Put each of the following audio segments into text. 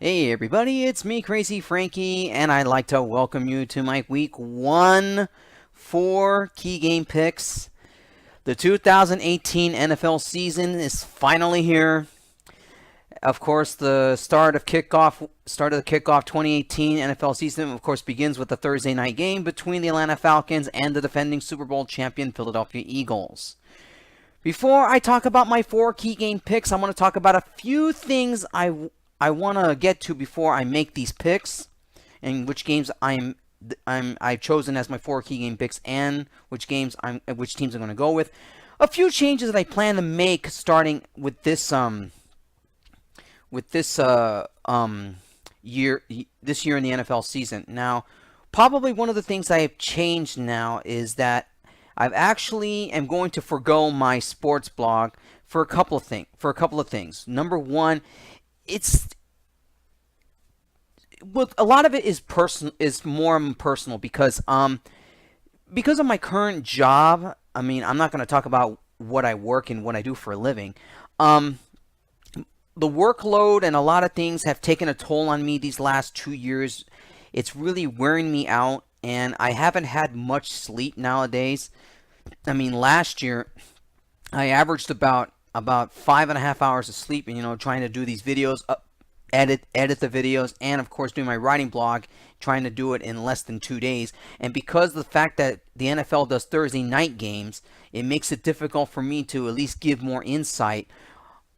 Hey everybody, it's me, Crazyfrankie, and I'd like to welcome you to my Week 1 4 key game picks. The 2018 NFL season is finally here. Of course, the start of the kickoff 2018 NFL season, of course, begins with the Thursday night game between the Atlanta Falcons and the defending Super Bowl champion Philadelphia Eagles. Before I talk about my 4 key game picks, I want to talk about a few things I want to get to before I make these picks, and which games I've chosen as my 4 key game picks, and which teams I'm going to go with. A few changes that I plan to make starting with this year in the NFL season. Now, probably one of the things I have changed now is that I've actually am going to forego my sports blog for a couple of things. Number one, it's a lot of it is more personal because of my current job. I mean, I'm not going to talk about what I work and what I do for a living. The workload and a lot of things have taken a toll on me these last 2 years. It's really wearing me out, and I haven't had much sleep nowadays. I mean, last year I averaged about 5.5 hours of sleep, and trying to do these videos, edit the videos, and of course doing my writing blog, trying to do it in less than 2 days. And because of the fact that the NFL does Thursday night games, it makes it difficult for me to at least give more insight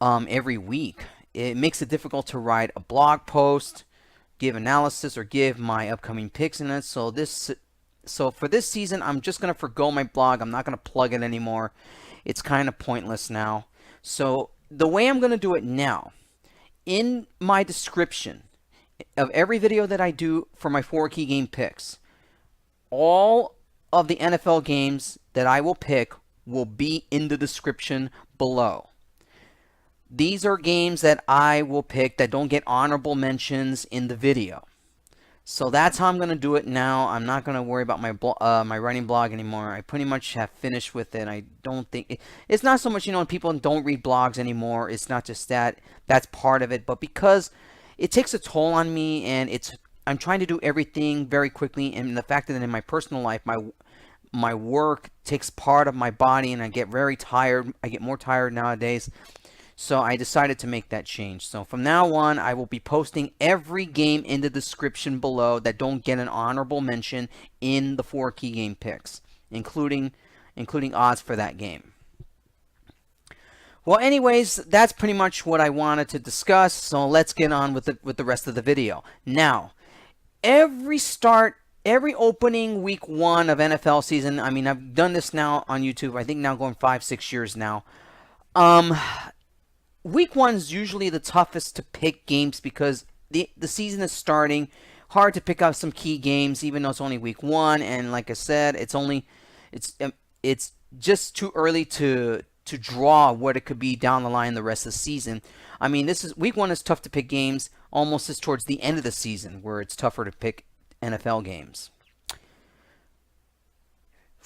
every week. It makes it difficult to write a blog post, give analysis, or give my upcoming picks in it. So for this season, I'm just going to forgo my blog. I'm not going to plug it anymore. It's kind of pointless now. So the way I'm going to do it now, in my description of every video that I do for my 4 key game picks, all of the NFL games that I will pick will be in the description below. These are games that I will pick that don't get honorable mentions in the video. So that's how I'm going to do it now. I'm not going to worry about my writing blog anymore. I pretty much have finished with it. I don't think it's not so much, people don't read blogs anymore. It's not just that. That's part of it. But because it takes a toll on me, and I'm trying to do everything very quickly, and the fact that in my personal life, my work takes part of my body, and I get very tired. I get more tired nowadays. So I decided to make that change. So from now on, I will be posting every game in the description below that don't get an honorable mention in the 4 key game picks, including odds for that game. Well, anyways, that's pretty much what I wanted to discuss. So let's get on with the rest of the video. Now, every opening week 1 of NFL season. I mean, I've done this now on YouTube. I think now going 5-6 years now. Week 1 is usually the toughest to pick games because the season is starting. Hard to pick out some key games, even though it's only week 1. And like I said, it's just too early to draw what it could be down the line the rest of the season. I mean, week 1 is tough to pick games, almost as towards the end of the season where it's tougher to pick NFL games.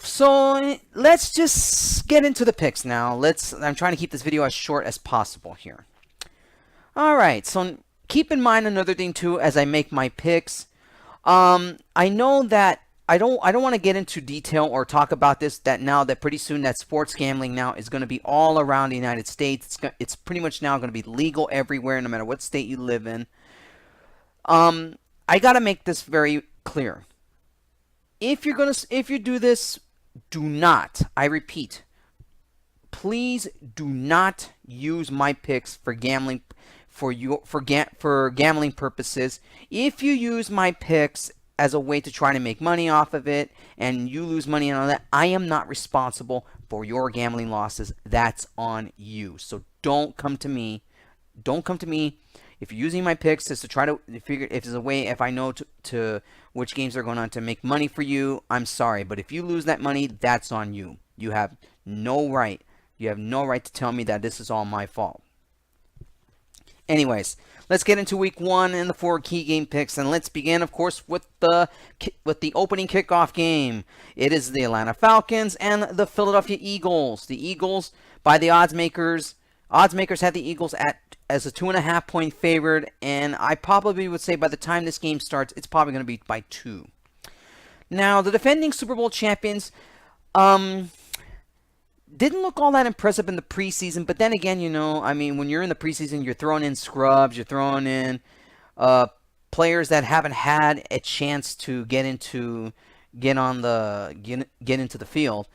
So let's just get into the picks now. I'm trying to keep this video as short as possible here. Alright, so keep in mind another thing too as I make my picks. I know that I don't want to get into detail or talk about this now that pretty soon that sports gambling now is going to be all around the United States. It's pretty much now going to be legal everywhere, no matter what state you live in. I got to make this very clear. If you do this, do not, I repeat, please do not use my picks for gambling for gambling purposes. If you use my picks as a way to try to make money off of it and you lose money on that, I am not responsible for your gambling losses. That's on you. So don't come to me. Don't come to me. If you're using my picks is to try to figure if there's a way, if I know to which games are going on to make money for you, I'm sorry. But if you lose that money, that's on you. You have no right. You have no right to tell me that this is all my fault. Anyways, let's get into week 1 and the 4 key game picks, and let's begin, of course, with the opening kickoff game. It is the Atlanta Falcons and the Philadelphia Eagles. The Eagles, by the odds makers have the Eagles at as a 2.5-point favorite, and I probably would say by the time this game starts, it's probably going to be by 2. Now, the defending Super Bowl champions didn't look all that impressive in the preseason, but then again, I mean, when you're in the preseason, you're throwing in scrubs, you're throwing in players that haven't had a chance to get into the field.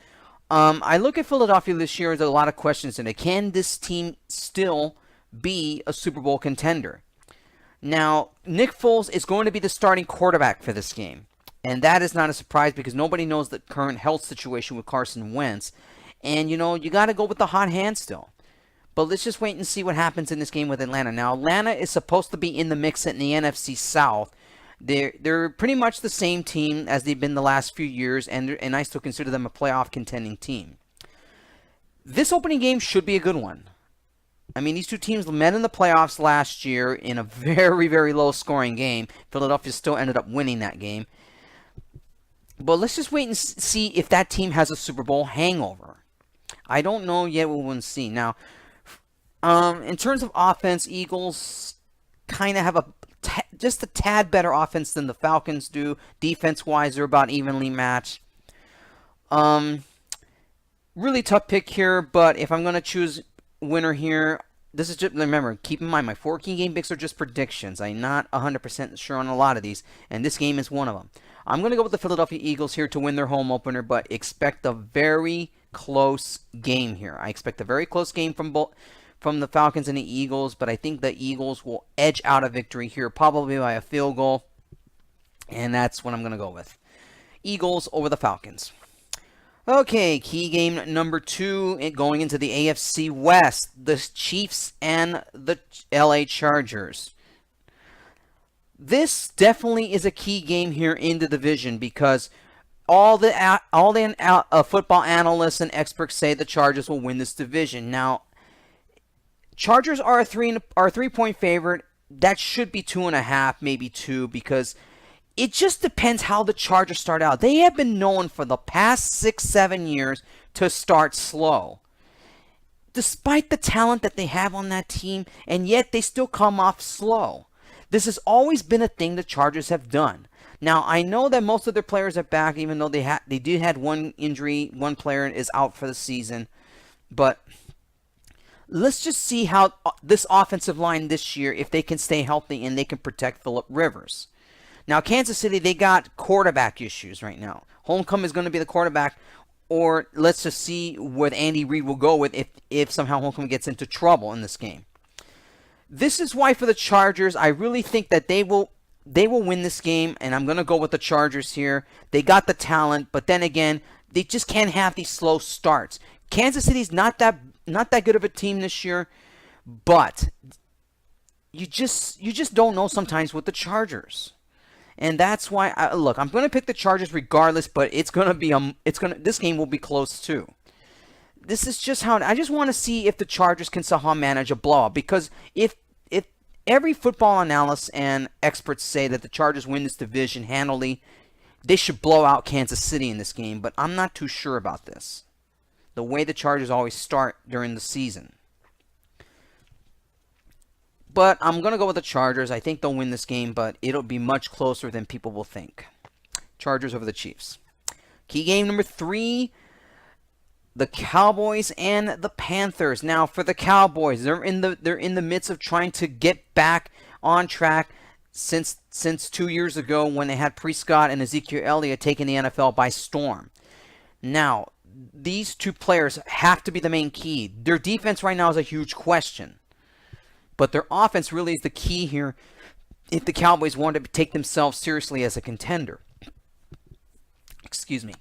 I look at Philadelphia this year. There's a lot of questions in it. Can this team still be a Super Bowl contender? Now, Nick Foles is going to be the starting quarterback for this game. And that is not a surprise because nobody knows the current health situation with Carson Wentz. And, you got to go with the hot hand still. But let's just wait and see what happens in this game with Atlanta. Now, Atlanta is supposed to be in the mix in the NFC South. They're pretty much the same team as they've been the last few years, and I still consider them a playoff contending team. This opening game should be a good one. I mean, these two teams met in the playoffs last year in a very, very low-scoring game. Philadelphia still ended up winning that game. But let's just wait and see if that team has a Super Bowl hangover. I don't know yet. We'll see. Now, in terms of offense, Eagles kind of have just a tad better offense than the Falcons do. Defense-wise, they're about evenly matched. Really tough pick here, but if I'm going to choose winner here, this is just, remember, keep in mind, my 4-game picks are just predictions. I'm not 100% sure on a lot of these, and this game is one of them. I'm going to go with the Philadelphia Eagles here to win their home opener, but expect a very close game here. I expect a very close game from the Falcons and the Eagles, but I think the Eagles will edge out a victory here, probably by a field goal, and that's what I'm going to go with. Eagles over the Falcons. Okay, key game number 2 going into the AFC West, the Chiefs and the LA Chargers. This definitely is a key game here in the division because all the football analysts and experts say the Chargers will win this division. Now, Chargers are a 3-point favorite. That should be 2.5, maybe 2, because it just depends how the Chargers start out. They have been known for the past 6-7 years to start slow. Despite the talent that they have on that team, and yet they still come off slow. This has always been a thing the Chargers have done. Now, I know that most of their players are back, even though they did have one injury. One player is out for the season. But let's just see how this offensive line this year, if they can stay healthy and they can protect Phillip Rivers. Now, Kansas City, they got quarterback issues right now. Holmgren is going to be the quarterback, or let's just see what Andy Reid will go with if somehow Holmgren gets into trouble in this game. This is why for the Chargers, I really think that they will win this game, and I'm going to go with the Chargers here. They got the talent, but then again, they just can't have these slow starts. Kansas City's not that good of a team this year, but you just don't know sometimes with the Chargers. And that's why I'm going to pick the Chargers regardless, but this game will be close too. This is just how I just want to see if the Chargers can somehow manage a blowout, because if every football analyst and experts say that the Chargers win this division handily, they should blow out Kansas City in this game, but I'm not too sure about this. The way the Chargers always start during the season. But I'm going to go with the Chargers. I think they'll win this game, but it'll be much closer than people will think. Chargers over the Chiefs. Key game number 3, the Cowboys and the Panthers. Now, for the Cowboys, they're in the midst of trying to get back on track since 2 years ago when they had Prescott and Ezekiel Elliott taking the NFL by storm. Now, these two players have to be the main key. Their defense right now is a huge question. But their offense really is the key here if the Cowboys want to take themselves seriously as a contender. Excuse me.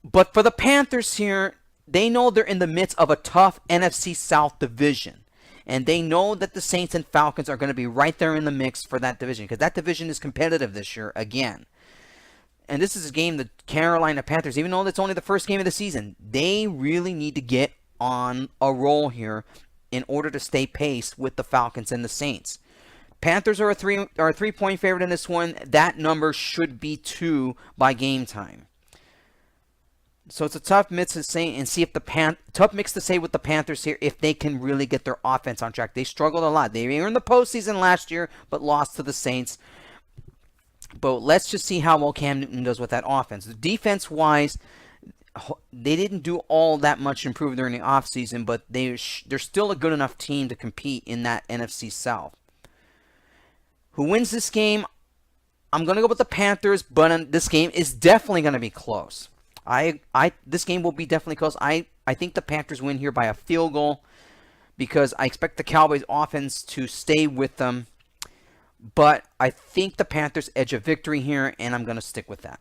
But for the Panthers here, they know they're in the midst of a tough NFC South division. And they know that the Saints and Falcons are going to be right there in the mix for that division, because that division is competitive this year again. And this is a game the Carolina Panthers, even though it's only the first game of the season, they really need to get on a roll here in order to stay pace with the Falcons and the Saints. Panthers are a 3-point favorite in this one. That number should be 2 by game time. So it's a tough mix to say and see if tough mix to say with the Panthers here if they can really get their offense on track. They struggled a lot. They were in the postseason last year, but lost to the Saints. But let's just see how well Cam Newton does with that offense. Defense-wise, they didn't do all that much improve during the offseason, but they're still a good enough team to compete in that NFC South. Who wins this game? I'm going to go with the Panthers, but this game is definitely going to be close. This game will be definitely close. I think the Panthers win here by a field goal because I expect the Cowboys offense to stay with them. But I think the Panthers edge a victory here, and I'm going to stick with that.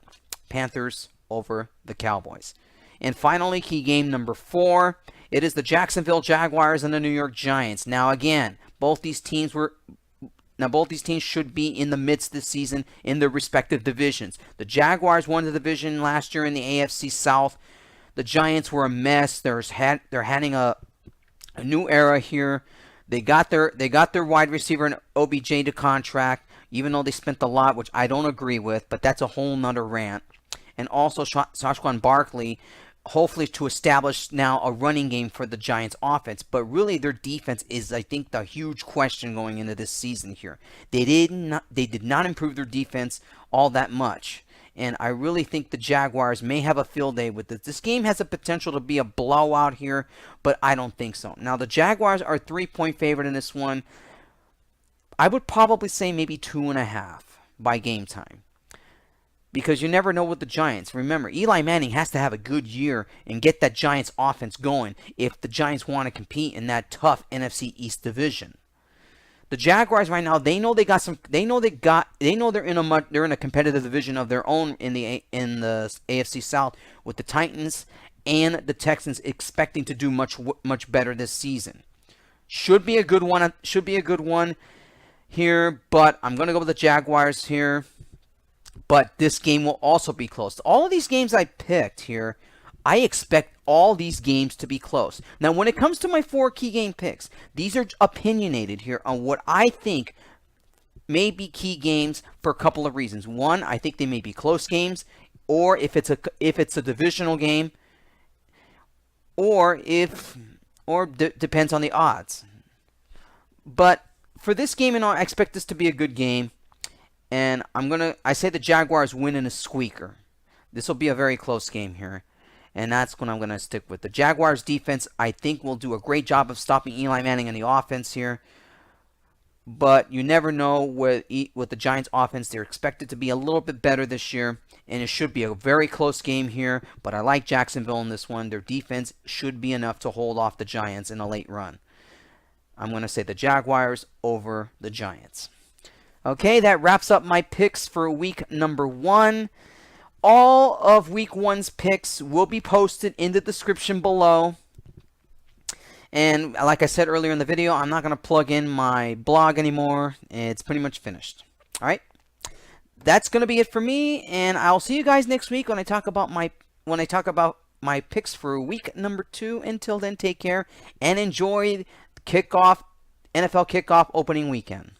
Panthers over the Cowboys. And finally, key game number 4. It is the Jacksonville Jaguars and the New York Giants. Now again, both these teams should be in the midst this season in their respective divisions. The Jaguars won the division last year in the AFC South. The Giants were a mess. They're having a new era here. They got their wide receiver in OBJ to contract, even though they spent a lot, which I don't agree with, but that's a whole nother rant. And also Saquon Barkley, hopefully to establish now a running game for the Giants offense. But really their defense is, I think, the huge question going into this season here. They did not improve their defense all that much. And I really think the Jaguars may have a field day with this. This game has the potential to be a blowout here, but I don't think so. Now, the Jaguars are 3-point favorite in this one. I would probably say maybe 2.5 by game time. Because you never know with the Giants. Remember, Eli Manning has to have a good year and get that Giants offense going if the Giants want to compete in that tough NFC East division. The Jaguars right now, they know they're in a competitive division of their own in the AFC South with the Titans and the Texans expecting to do much better this season. Should be a good one here, but I'm going to go with the Jaguars here. But this game will also be close. All of these games I picked here, I expect all these games to be close. Now, when it comes to my 4 key game picks, these are opinionated here on what I think may be key games for a couple of reasons. One, I think they may be close games, or if it's a divisional game, depends on the odds. But for this game and all, I expect this to be a good game. And I say the Jaguars win in a squeaker. This will be a very close game here. And that's what I'm going to stick with. The Jaguars defense, I think, will do a great job of stopping Eli Manning in the offense here. But you never know with the Giants offense. They're expected to be a little bit better this year. And it should be a very close game here. But I like Jacksonville in this one. Their defense should be enough to hold off the Giants in a late run. I'm going to say the Jaguars over the Giants. Okay, that wraps up my picks for week number 1. All of week 1's picks will be posted in the description below. And like I said earlier in the video, I'm not going to plug in my blog anymore. It's pretty much finished. All right, that's going to be it for me, and I'll see you guys next week when I talk about my picks for week number 2. Until then, take care and enjoy NFL kickoff opening weekend.